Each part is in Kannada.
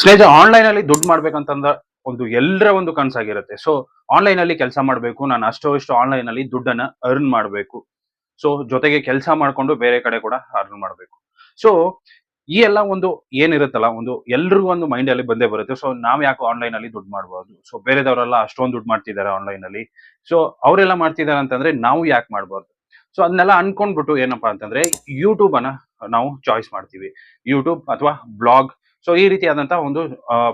ಸ್ನೇಹಿತರೆ, ಆನ್ಲೈನ್ ಅಲ್ಲಿ ದುಡ್ಡು ಮಾಡ್ಬೇಕಂತಂದ ಒಂದು ಎಲ್ಲರ ಒಂದು ಕನಸಾಗಿರುತ್ತೆ. ಸೊ ಆನ್ಲೈನ್ ಅಲ್ಲಿ ಕೆಲಸ ಮಾಡಬೇಕು, ನಾನು ಅಷ್ಟೋ ಇಷ್ಟು ಆನ್ಲೈನ್ ಅಲ್ಲಿ ದುಡ್ಡನ್ನ ಅರ್ನ್ ಮಾಡಬೇಕು. ಸೊ ಜೊತೆಗೆ ಕೆಲಸ ಮಾಡ್ಕೊಂಡು ಬೇರೆ ಕಡೆ ಕೂಡ ಅರ್ನ್ ಮಾಡಬೇಕು. ಸೊ ಈ ಎಲ್ಲ ಒಂದು ಏನಿರುತ್ತಲ್ಲ, ಒಂದು ಎಲ್ರಿಗೂ ಒಂದು ಮೈಂಡ್ ಅಲ್ಲಿ ಬಂದೇ ಬರುತ್ತೆ. ಸೊ ನಾವ್ ಯಾಕೆ ಆನ್ಲೈನ್ ಅಲ್ಲಿ ದುಡ್ಡು ಮಾಡಬಹುದು? ಸೊ ಬೇರೆದವರೆಲ್ಲ ಅಷ್ಟೊಂದು ದುಡ್ಡು ಮಾಡ್ತಿದ್ದಾರೆ ಆನ್ಲೈನ್ ಅಲ್ಲಿ. ಸೊ ಅವರೆಲ್ಲ ಮಾಡ್ತಿದ್ದಾರೆ ಅಂತಂದ್ರೆ ನಾವು ಯಾಕೆ ಮಾಡಬಾರ್ದು? ಸೊ ಅದನ್ನೆಲ್ಲ ಅನ್ಕೊಂಡ್ಬಿಟ್ಟು ಏನಪ್ಪಾ ಅಂತಂದ್ರೆ ಯೂಟ್ಯೂಬ್ ಅನ್ನ ನಾವು ಚಾಯ್ಸ್ ಮಾಡ್ತೀವಿ. ಯೂಟ್ಯೂಬ್ ಅಥವಾ ಬ್ಲಾಗ್, ಸೊ ಈ ರೀತಿಯಾದಂತಹ ಒಂದು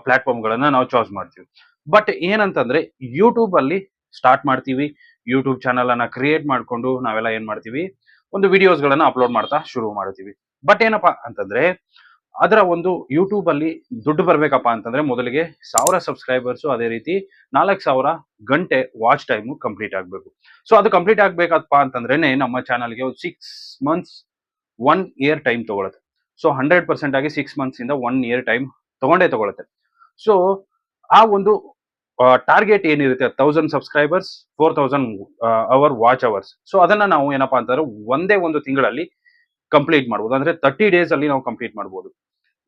ಪ್ಲಾಟ್ಫಾರ್ಮ್ ಗಳನ್ನ ನಾವು ಚಾಯ್ಸ್ ಮಾಡ್ತೀವಿ. ಬಟ್ ಏನಂತಂದ್ರೆ ಯೂಟ್ಯೂಬ್ ಅಲ್ಲಿ ಸ್ಟಾರ್ಟ್ ಮಾಡ್ತೀವಿ, ಯೂಟ್ಯೂಬ್ ಚಾನಲ್ ಅನ್ನ ಕ್ರಿಯೇಟ್ ಮಾಡ್ಕೊಂಡು ನಾವೆಲ್ಲ ಏನ್ ಮಾಡ್ತೀವಿ, ಒಂದು ವಿಡಿಯೋಸ್ ಗಳನ್ನ ಅಪ್ಲೋಡ್ ಮಾಡ್ತಾ ಶುರು ಮಾಡ್ತೀವಿ. ಬಟ್ ಏನಪ್ಪಾ ಅಂತಂದ್ರೆ ಅದರ ಒಂದು ಯೂಟ್ಯೂಬ್ ಅಲ್ಲಿ ದುಡ್ಡು ಬರ್ಬೇಕಪ್ಪ ಅಂತಂದ್ರೆ ಮೊದಲಿಗೆ 1000 ಸಬ್ಸ್ಕ್ರೈಬರ್ಸ್, ಅದೇ ರೀತಿ 4000 ಗಂಟೆ ವಾಚ್ ಟೈಮ್ ಕಂಪ್ಲೀಟ್ ಆಗ್ಬೇಕು. ಸೊ ಅದು ಕಂಪ್ಲೀಟ್ ಆಗ್ಬೇಕಪ್ಪ ಅಂತಂದ್ರೇನೆ ನಮ್ಮ ಚಾನಲ್ಗೆ 6 ಮಂತ್ಸ್ 1 ಇಯರ್ ಟೈಮ್ ತಗೊಳುತ್ತೆ. ಸೊ 100% ಆಗಿ 6 ಮಂತ್ಸ್ ಇಂದ 1 ಇಯರ್ ಟೈಮ್ ತಗೊಳುತ್ತೆ. ಸೊ ಆ ಒಂದು ಟಾರ್ಗೆಟ್ ಏನಿರುತ್ತೆ 1000 subscribers, 4000 hour watch hours. So ಅದನ್ನ ನಾವು ಏನಪ್ಪಾ ಅಂತಂದ್ರೆ ಒಂದೇ ಒಂದು ತಿಂಗಳಲ್ಲಿ ಕಂಪ್ಲೀಟ್ ಮಾಡ್ಬೋದು. ಅಂದ್ರೆ 30 ಡೇಸ್ ಅಲ್ಲಿ ನಾವು ಕಂಪ್ಲೀಟ್ ಮಾಡ್ಬೋದು.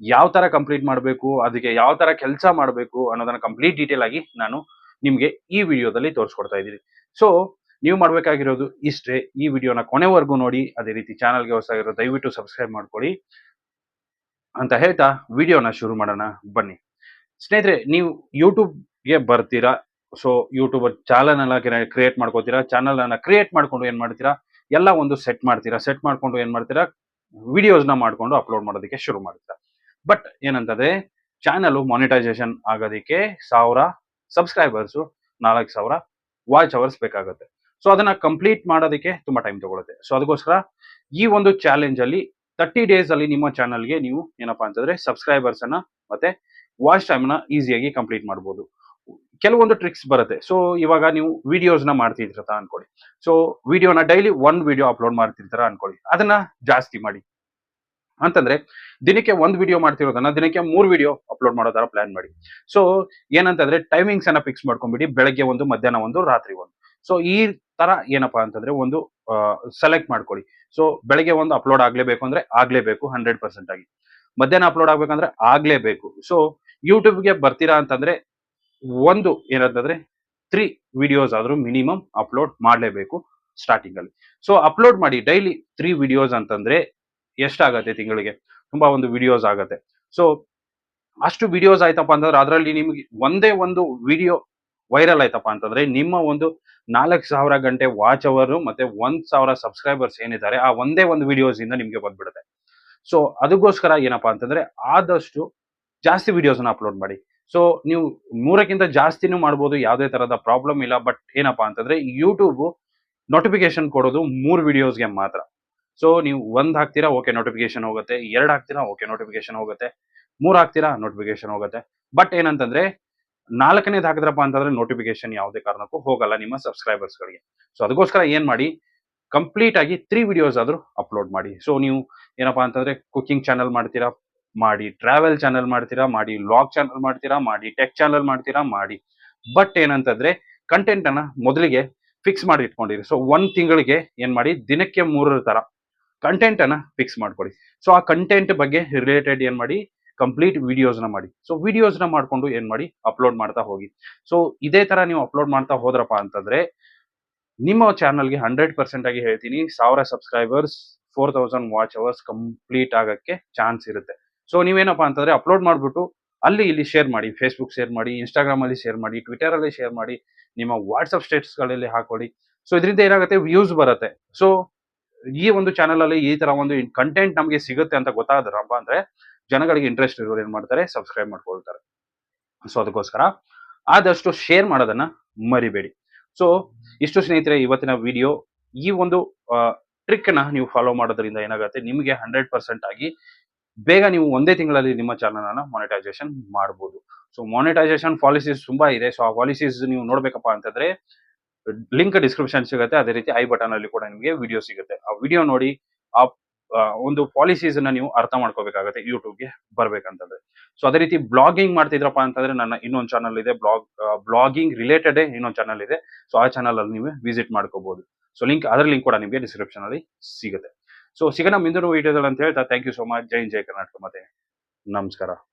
ಯಾವ ತರ ಕಂಪ್ಲೀಟ್ ಮಾಡಬೇಕು, ಅದಕ್ಕೆ ಯಾವ ತರ ಕೆಲಸ ಮಾಡಬೇಕು ಅನ್ನೋದನ್ನ ಕಂಪ್ಲೀಟ್ ಡೀಟೇಲ್ ಆಗಿ ನಾನು ನಿಮ್ಗೆ ಈ ವಿಡಿಯೋದಲ್ಲಿ ತೋರಿಸ್ಕೊಡ್ತಾ ಇದ್ದೀನಿ. ಸೊ ನೀವು ಮಾಡ್ಬೇಕಾಗಿರೋದು ಇಷ್ಟೇ. ಈ ವಿಡಿಯೋನ ಕೊನೆವರೆಗೂ ನೋಡಿ, ಅದೇ ರೀತಿ ಚಾನಲ್ಗೆ ಹೊಸದಾಗಿರೋ ದಯವಿಟ್ಟು ಸಬ್ಸ್ಕ್ರೈಬ್ ಮಾಡ್ಕೊಳ್ಳಿ ಅಂತ ಹೇಳ್ತಾ ವಿಡಿಯೋನ ಶುರು ಮಾಡೋಣ ಬನ್ನಿ. ಸ್ನೇಹಿತರೆ, ನೀವು ಯೂಟ್ಯೂಬ್ಗೆ ಬರ್ತೀರಾ. ಸೊ ಯೂಟ್ಯೂಬ್ ಚಾನಲ್ ಅನ್ನ ಕ್ರಿಯೇಟ್ ಮಾಡ್ಕೋತೀರಾ. ಚಾನಲ್ ಅನ್ನ ಕ್ರಿಯೇಟ್ ಮಾಡ್ಕೊಂಡು ಏನ್ ಮಾಡ್ತೀರಾ, ಎಲ್ಲ ಒಂದು ಸೆಟ್ ಮಾಡ್ತೀರಾ. ಸೆಟ್ ಮಾಡ್ಕೊಂಡು ಏನ್ ಮಾಡ್ತೀರಾ, ವಿಡಿಯೋಸ್ನ ಮಾಡ್ಕೊಂಡು ಅಪ್ಲೋಡ್ ಮಾಡೋದಕ್ಕೆ ಶುರು ಮಾಡ್ತೀರಾ. ಬಟ್ ಏನಂತಂದ್ರೆ ಚಾನಲ್ ಮಾನಿಟೈಸೇಷನ್ ಆಗೋದಕ್ಕೆ 1000 ಸಬ್ಸ್ಕ್ರೈಬರ್ಸ್, 4000 ವಾಚ್ ಅವರ್ಸ್ ಬೇಕಾಗುತ್ತೆ. ಸೊ ಅದನ್ನ ಕಂಪ್ಲೀಟ್ ಮಾಡೋದಕ್ಕೆ ತುಂಬಾ ಟೈಮ್ ತಗೊಳುತ್ತೆ. ಸೊ ಅದಕ್ಕೋಸ್ಕರ ಈ ಒಂದು ಚಾಲೆಂಜ್ ಅಲ್ಲಿ 30 ಡೇಸ್ ಅಲ್ಲಿ ನಿಮ್ಮ ಚಾನಲ್ಗೆ ನೀವು ಏನಪ್ಪಾ ಅಂತಂದ್ರೆ ಸಬ್ಸ್ಕ್ರೈಬರ್ಸ್ ಅನ್ನ ಮತ್ತೆ ವಾಚ್ ಟೈಮ್ ನ ಈಸಿಯಾಗಿ ಕಂಪ್ಲೀಟ್ ಮಾಡಬಹುದು. ಕೆಲವೊಂದು ಟ್ರಿಕ್ಸ್ ಬರುತ್ತೆ. ಸೊ ಇವಾಗ ನೀವು ವಿಡಿಯೋಸ್ ನ ಮಾಡ್ತಿದ್ದೀರ ಅನ್ಕೊಳ್ಳಿ. ಸೊ ವಿಡಿಯೋನ ಡೈಲಿ 1 ವಿಡಿಯೋ ಅಪ್ಲೋಡ್ ಮಾಡ್ತಿರ್ತಾರ ಅನ್ಕೊಳ್ಳಿ. ಅದನ್ನ ಜಾಸ್ತಿ ಮಾಡಿ. ಅಂತಂದ್ರೆ ದಿನಕ್ಕೆ 1 ವಿಡಿಯೋ ಮಾಡ್ತಿರೋದನ್ನ ದಿನಕ್ಕೆ 3 ವಿಡಿಯೋ ಅಪ್ಲೋಡ್ ಮಾಡೋ ತರ ಪ್ಲಾನ್ ಮಾಡಿ. ಸೊ ಏನಂತಂದ್ರೆ ಟೈಮಿಂಗ್ಸ್ ಅನ್ನ ಫಿಕ್ಸ್ ಮಾಡ್ಕೊಂಡ್ಬಿಡಿ. ಬೆಳಗ್ಗೆ ಒಂದು, ಮಧ್ಯಾಹ್ನ ಒಂದು, ರಾತ್ರಿ ಒಂದು. ಸೊ ಈ ತರ ಏನಪ್ಪಾ ಅಂತಂದ್ರೆ ಒಂದು ಸೆಲೆಕ್ಟ್ ಮಾಡ್ಕೊಳ್ಳಿ. ಸೊ ಬೆಳಗ್ಗೆ ಒಂದು ಅಪ್ಲೋಡ್ ಆಗ್ಲೇಬೇಕು ಅಂದ್ರೆ ಆಗ್ಲೇಬೇಕು 100% ಆಗಿ. ಮಧ್ಯಾಹ್ನ ಅಪ್ಲೋಡ್ ಆಗ್ಬೇಕಂದ್ರೆ ಆಗ್ಲೇಬೇಕು. ಸೊ ಯೂಟ್ಯೂಬ್ಗೆ ಬರ್ತೀರಾ ಅಂತಂದ್ರೆ ಒಂದು ಏನಂತಂದ್ರೆ 3 ವಿಡಿಯೋಸ್ ಆದ್ರೂ ಮಿನಿಮಮ್ ಅಪ್ಲೋಡ್ ಮಾಡಲೇಬೇಕು ಸ್ಟಾರ್ಟಿಂಗ್ ಅಲ್ಲಿ. ಸೊ ಅಪ್ಲೋಡ್ ಮಾಡಿ ಡೈಲಿ 3 ವಿಡಿಯೋಸ್ ಅಂತಂದ್ರೆ ಎಷ್ಟಾಗತ್ತೆ ತಿಂಗಳಿಗೆ? ತುಂಬಾ ಒಂದು ವಿಡಿಯೋಸ್ ಆಗತ್ತೆ. ಸೊ ಅಷ್ಟು ವಿಡಿಯೋಸ್ ಆಯ್ತಪ್ಪ ಅಂತಂದ್ರೆ ಅದರಲ್ಲಿ ನಿಮ್ಗೆ ಒಂದೇ ಒಂದು ವಿಡಿಯೋ ವೈರಲ್ ಆಯ್ತಪ್ಪ ಅಂತಂದ್ರೆ ನಿಮ್ಮ ಒಂದು 4000 ಗಂಟೆ ವಾಚ್ ಅವರ್ ಮತ್ತೆ 1000 ಸಬ್ಸ್ಕ್ರೈಬರ್ಸ್ ಏನಿದ್ದಾರೆ ಆ ಒಂದೇ ಒಂದು ವಿಡಿಯೋಸ್ ಇಂದ ನಿಮ್ಗೆ ಬಂದ್ಬಿಡುತ್ತೆ. ಸೊ ಅದಕ್ಕೋಸ್ಕರ ಏನಪ್ಪಾ ಅಂತಂದ್ರೆ ಆದಷ್ಟು ಜಾಸ್ತಿ ವಿಡಿಯೋಸ್ನ ಅಪ್ಲೋಡ್ ಮಾಡಿ. ಸೊ ನೀವು 3ಕ್ಕಿಂತ ಜಾಸ್ತಿನೂ ಮಾಡ್ಬೋದು, ಯಾವುದೇ ತರದ ಪ್ರಾಬ್ಲಮ್ ಇಲ್ಲ. ಬಟ್ ಏನಪ್ಪಾ ಅಂತಂದ್ರೆ ಯೂಟ್ಯೂಬ್ ನೋಟಿಫಿಕೇಶನ್ ಕೊಡೋದು 3 ವಿಡಿಯೋಸ್ಗೆ ಮಾತ್ರ. ಸೊ ನೀವು 1 ಹಾಕ್ತೀರಾ, ಓಕೆ ನೋಟಿಫಿಕೇಶನ್ ಹೋಗುತ್ತೆ. 2 ಹಾಕ್ತೀರಾ, ಓಕೆ ನೋಟಿಫಿಕೇಶನ್ ಹೋಗುತ್ತೆ. 3 ಹಾಕ್ತೀರಾ, ನೋಟಿಫಿಕೇಶನ್ ಹೋಗುತ್ತೆ. ಬಟ್ ಏನಂತಂದ್ರೆ 4ನೇದು ಹಾಕಿದ್ರಪ್ಪ ಅಂತಂದ್ರೆ ನೋಟಿಫಿಕೇಶನ್ ಯಾವುದೇ ಕಾರಣಕ್ಕೂ ಹೋಗಲ್ಲ ನಿಮ್ಮ ಸಬ್ಸ್ಕ್ರೈಬರ್ಸ್ ಗಳಿಗೆ. ಸೊ ಅದಕ್ಕೋಸ್ಕರ ಏನ್ ಮಾಡಿ, ಕಂಪ್ಲೀಟ್ ಆಗಿ 3 ವಿಡಿಯೋಸ್ ಆದ್ರೂ ಅಪ್ಲೋಡ್ ಮಾಡಿ. ಸೊ ನೀವು ಏನಪ್ಪಾ ಅಂತಂದ್ರೆ ಕುಕಿಂಗ್ ಚಾನಲ್ ಮಾಡ್ತೀರಾ ಮಾಡಿ, ಟ್ರಾವೆಲ್ ಚಾನಲ್ ಮಾಡ್ತೀರಾ ಮಾಡಿ, ವ್ಲಾಗ್ ಚಾನಲ್ ಮಾಡ್ತೀರಾ ಮಾಡಿ, ಟೆಕ್ ಚಾನಲ್ ಮಾಡ್ತೀರಾ ಮಾಡಿ. ಬಟ್ ಏನಂತಂದ್ರೆ ಕಂಟೆಂಟ್ ಅನ್ನ ಮೊದಲಿಗೆ ಫಿಕ್ಸ್ ಮಾಡಿ ಇಟ್ಕೊಂಡಿರಿ. ಸೊ 1 ತಿಂಗಳಿಗೆ ಏನ್ ಮಾಡಿ, ದಿನಕ್ಕೆ 3 ತರ ಕಂಟೆಂಟ್ ಅನ್ನ ಫಿಕ್ಸ್ ಮಾಡ್ಕೊಳ್ಳಿ. ಸೊ ಆ ಕಂಟೆಂಟ್ ಬಗ್ಗೆ ರಿಲೇಟೆಡ್ ಏನ್ ಮಾಡಿ, ಕಂಪ್ಲೀಟ್ ವಿಡಿಯೋಸ್ ನ ಮಾಡಿ. ಸೊ ವಿಡಿಯೋಸ್ ನ ಮಾಡ್ಕೊಂಡು ಏನ್ ಮಾಡಿ, ಅಪ್ಲೋಡ್ ಮಾಡ್ತಾ ಹೋಗಿ. ಸೊ ಇದೇ ತರ ನೀವು ಅಪ್ಲೋಡ್ ಮಾಡ್ತಾ ಹೋದ್ರಪ್ಪ ಅಂತಂದ್ರೆ ನಿಮ್ಮ ಚಾನಲ್ಗೆ 100% ಆಗಿ ಹೇಳ್ತೀನಿ 1000 ಸಬ್ಸ್ಕ್ರೈಬರ್ಸ್, 4000 ವಾಚ್ ಅವರ್ಸ್ ಕಂಪ್ಲೀಟ್ ಆಗಕ್ಕೆ ಚಾನ್ಸ್ ಇರುತ್ತೆ. ಸೊ ನೀವೇನಪ್ಪಾ ಅಂತಂದ್ರೆ ಅಪ್ಲೋಡ್ ಮಾಡ್ಬಿಟ್ಟು ಅಲ್ಲಿ ಇಲ್ಲಿ ಶೇರ್ ಮಾಡಿ. ಫೇಸ್ಬುಕ್ ಶೇರ್ ಮಾಡಿ, ಇನ್ಸ್ಟಾಗ್ರಾಮ್ ಅಲ್ಲಿ ಶೇರ್ ಮಾಡಿ, ಟ್ವಿಟರ್ ಅಲ್ಲಿ ಶೇರ್ ಮಾಡಿ, ನಿಮ್ಮ ವಾಟ್ಸ್ಆಪ್ ಸ್ಟೇಟಸ್ ಗಳಲ್ಲಿ ಹಾಕೊಳ್ಳಿ. ಸೊ ಇದರಿಂದ ಏನಾಗುತ್ತೆ, ವ್ಯೂಸ್ ಬರುತ್ತೆ. ಸೊ ಈ ಒಂದು ಚಾನಲ್ ಅಲ್ಲಿ ಈ ತರ ಒಂದು ಕಂಟೆಂಟ್ ನಮಗೆ ಸಿಗುತ್ತೆ ಅಂತ ಗೊತ್ತಾದ್ರಪ್ಪ ಅಂದ್ರೆ ಜನಗಳಿಗೆ ಇಂಟ್ರೆಸ್ಟ್ ಇರೋರು ಏನ್ ಮಾಡ್ತಾರೆ, ಸಬ್ಸ್ಕ್ರೈಬ್ ಮಾಡ್ಕೊಳ್ತಾರೆ. ಸೊ ಅದಕ್ಕೋಸ್ಕರ ಆದಷ್ಟು ಶೇರ್ ಮಾಡೋದನ್ನ ಮರಿಬೇಡಿ. ಸೊ ಇಷ್ಟು ಸ್ನೇಹಿತರೆ ಇವತ್ತಿನ ವಿಡಿಯೋ. ಈ ಒಂದು ಟ್ರಿಕ್ ನ ನೀವು ಫಾಲೋ ಮಾಡೋದ್ರಿಂದ ಏನಾಗುತ್ತೆ, ನಿಮಗೆ 100% ಆಗಿ ಬೇಗ ನೀವು ಒಂದೇ ತಿಂಗಳಲ್ಲಿ ನಿಮ್ಮ ಚಾನಲ್ ಅನ್ನ ಮಾನಿಟೈಸೇಷನ್ ಮಾಡಬಹುದು. ಸೊ ಮಾನಿಟೈಸೇಷನ್ ಪಾಲಿಸೀಸ್ ತುಂಬಾ ಇದೆ. ಸೊ ಆ ಪಾಲಿಸೀಸ್ ನೀವು ನೋಡ್ಬೇಕಪ್ಪ ಅಂತಂದ್ರೆ ಲಿಂಕ್ ಡಿಸ್ಕ್ರಿಪ್ಷನ್ ಸಿಗುತ್ತೆ. ಅದೇ ರೀತಿ ಐ ಬಟನ್ ಅಲ್ಲಿ ಕೂಡ ನಿಮಗೆ ವಿಡಿಯೋ ಸಿಗುತ್ತೆ. ಆ ವಿಡಿಯೋ ನೋಡಿ ಆ ಒಂದು ಪಾಲಿಸೀಸ್ ನ ನೀವು ಅರ್ಥ ಮಾಡ್ಕೋಬೇಕಾಗತ್ತೆ ಯೂಟ್ಯೂಬ್ಗೆ ಬರ್ಬೇಕಂತಂದ್ರೆ. ಸೊ ಅದೇ ರೀತಿ ಬ್ಲಾಗಿಂಗ್ ಮಾಡ್ತಿದ್ರಪ್ಪ ಅಂತಂದ್ರೆ ನನ್ನ ಇನ್ನೊಂದು ಚಾನಲ್ ಇದೆ, ಬ್ಲಾಗಿಂಗ್ ರಿಲೇಟೆಡ್ ಇನ್ನೊಂದು ಚಾನಲ್ ಇದೆ. ಸೊ ಆ ಚಾನಲ್ ಅಲ್ಲಿ ನೀವು ವಿಸಿಟ್ ಮಾಡ್ಕೋಬಹುದು. ಸೊ ಅದರ ಲಿಂಕ್ ಕೂಡ ನಿಮಗೆ ಡಿಸ್ಕ್ರಿಪ್ಷನ್ ಅಲ್ಲಿ ಸಿಗುತ್ತೆ. ಸೊ ಸಿಗೋಣ ಮುಂದಿನ ವಿಡಿಯೋದಲ್ಲಿ ಅಂತ ಹೇಳ್ತಾ ಥ್ಯಾಂಕ್ ಯು ಸೋ ಮಚ್. ಜೈ ಕರ್ನಾಟಕ ಮತ್ತೆ ನಮಸ್ಕಾರ.